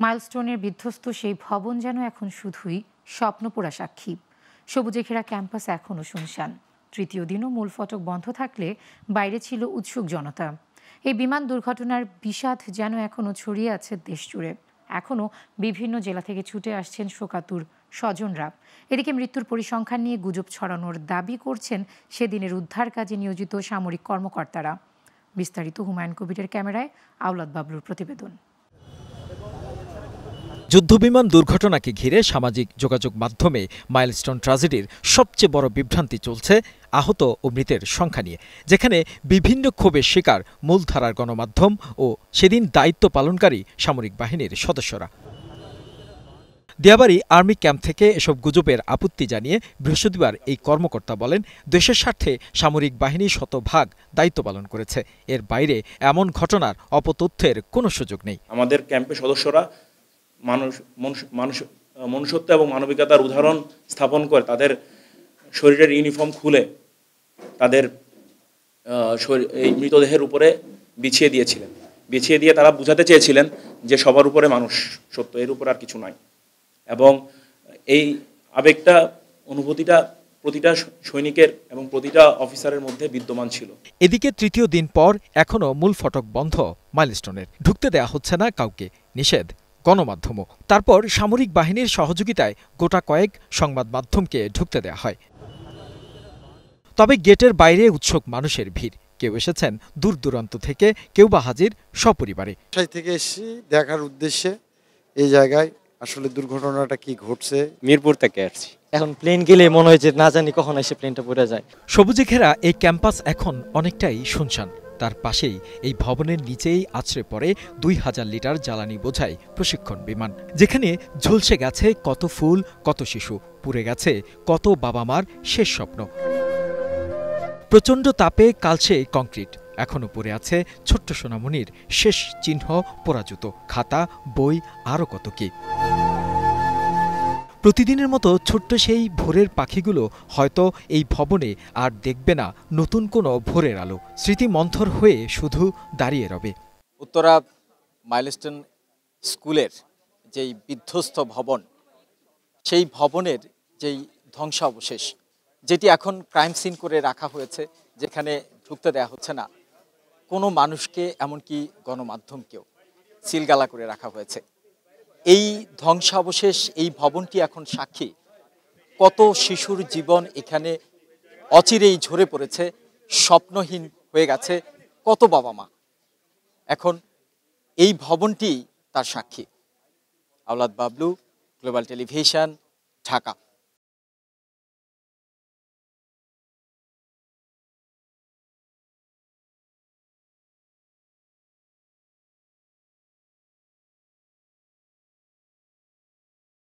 মাইলস্টোনের বিধ্বস্ত সেই ভবন যেন এখন শুধুই স্বপ্নপোড়া সাক্ষী। সবুজে ঘেরা ক্যাম্পাস এখনও শুনশান। তৃতীয় দিনও মূল ফটক বন্ধ থাকলে বাইরে ছিল উৎসুক জনতা। এই বিমান দুর্ঘটনার বিষাদ যেন এখনও ছড়িয়ে আছে দেশ জুড়ে। এখনও বিভিন্ন জেলা থেকে ছুটে আসছেন শোকাতুর স্বজনরা। এদিকে মৃত্যুর পরিসংখ্যান নিয়ে গুজব ছড়ানোর দাবি করছেন সেদিনের উদ্ধার কাজে নিয়োজিত সামরিক কর্মকর্তারা। বিস্তারিত হুমায়ুন কবিরের ক্যামেরায় আওলাদ বাবলুর প্রতিবেদন। যুদ্ধবিমান দুর্ঘটনাকে ঘিরে সামাজিক যোগাযোগ মাধ্যমে মাইলস্টোন ট্র্যাজেডির সবচেয়ে বড় বিভ্রান্তি চলছে আহত ও মৃতের সংখ্যা নিয়ে, যেখানে বিভিন্ন ক্ষোভের শিকার মূলধারার গণমাধ্যম ও সেদিন দায়িত্ব পালনকারী সামরিক বাহিনীর সদস্যরা। দিয়াবাড়ি আর্মি ক্যাম্প থেকে এসব গুজবের আপত্তি জানিয়ে বৃহস্পতিবার এই কর্মকর্তা বলেন, দেশের স্বার্থে সামরিক বাহিনী শতভাগ দায়িত্ব পালন করেছে। এর বাইরে এমন ঘটনার অপতথ্যের কোনো সুযোগ নেই। আমাদের ক্যাম্পের সদস্যরা মনুষ্যত্ব এবং মানবিকতার উদাহরণ স্থাপন করে তাদের শরীরের ইউনিফর্ম খুলে তাদের এই মৃতদেহের উপরে বিছিয়ে দিয়েছিলেন। বিছিয়ে দিয়ে তারা বুঝাতে চেয়েছিলেন যে সবার উপরে মানুষ সত্য, এর উপর আর কিছু নাই। এবং এই আবেগটা, অনুভূতিটা প্রতিটা সৈনিকের এবং প্রতিটা অফিসারের মধ্যে বিদ্যমান ছিল। এদিকে তৃতীয় দিন পর এখনও মূল ফটক বন্ধ মাইলস্টোনের। ঢুকতে দেয়া হচ্ছে না কাউকে, নিষেধ গণমাধ্যমও। তারপর সামরিক বাহিনীর সহযোগিতায় গোটা কয়েক সংবাদ মাধ্যমকে ঢুকতে দেয়া হয়। তবে গেটের বাইরে উৎসুক মানুষের ভিড়। কেউ এসেছেন দূর দূরান্ত থেকে, কেউ বা হাজির সপরিবারে। থেকে এসেছি দেখার উদ্দেশ্যে এই জায়গায় আসলে দুর্ঘটনাটা কি ঘটছে। মিরপুর থেকে আসছি। এখন প্লেন গেলে মনে হয় যে না জানি কখন এসে প্লেনটা পড়ে যায়। সবুজে ঘেরা এই ক্যাম্পাস এখন অনেকটাই শুনশান। তার পাশেই এই ভবনের নিচেই আছড়ে পড়ে ২,০০০ লিটার জ্বালানি বোঝাই প্রশিক্ষণ বিমান, যেখানে ঝলসে গেছে কত ফুল, কত শিশু, পুড়ে গেছে কত বাবা মার শেষ স্বপ্ন। প্রচণ্ড তাপে কালচে কংক্রিট, এখনো পড়ে আছে ছোট্ট সোনামণির শেষ চিহ্ন, পোড়া জুতো, খাতা, বই, আরও কত কি। প্রতিদিনের মতো ছোট্ট সেই ভোরের পাখিগুলো হয়তো এই ভবনে আর দেখবে না নতুন কোনো ভোরের আলো। স্মৃতি মন্থর হয়ে শুধু দাঁড়িয়ে রবে। উত্তরা মাইলস্টোন স্কুলের যেই বিধ্বস্ত ভবন, সেই ভবনের যেই ধ্বংসাবশেষ, যেটি এখন ক্রাইম সিন করে রাখা হয়েছে, যেখানে ঢুকতে দেয়া হচ্ছে না কোনো মানুষকে, এমনকি গণমাধ্যমকেও সিলগালা করে রাখা হয়েছে। এই ধ্বংসাবশেষ, এই ভবনটি এখন সাক্ষী কত শিশুর জীবন এখানে অচিরেই ঝরে পড়েছে, স্বপ্নহীন হয়ে গেছে কত বাবা মা। এখন এই ভবনটি তার সাক্ষী। আওলাদ বাবলু, গ্লোবাল টেলিভিশন, ঢাকা।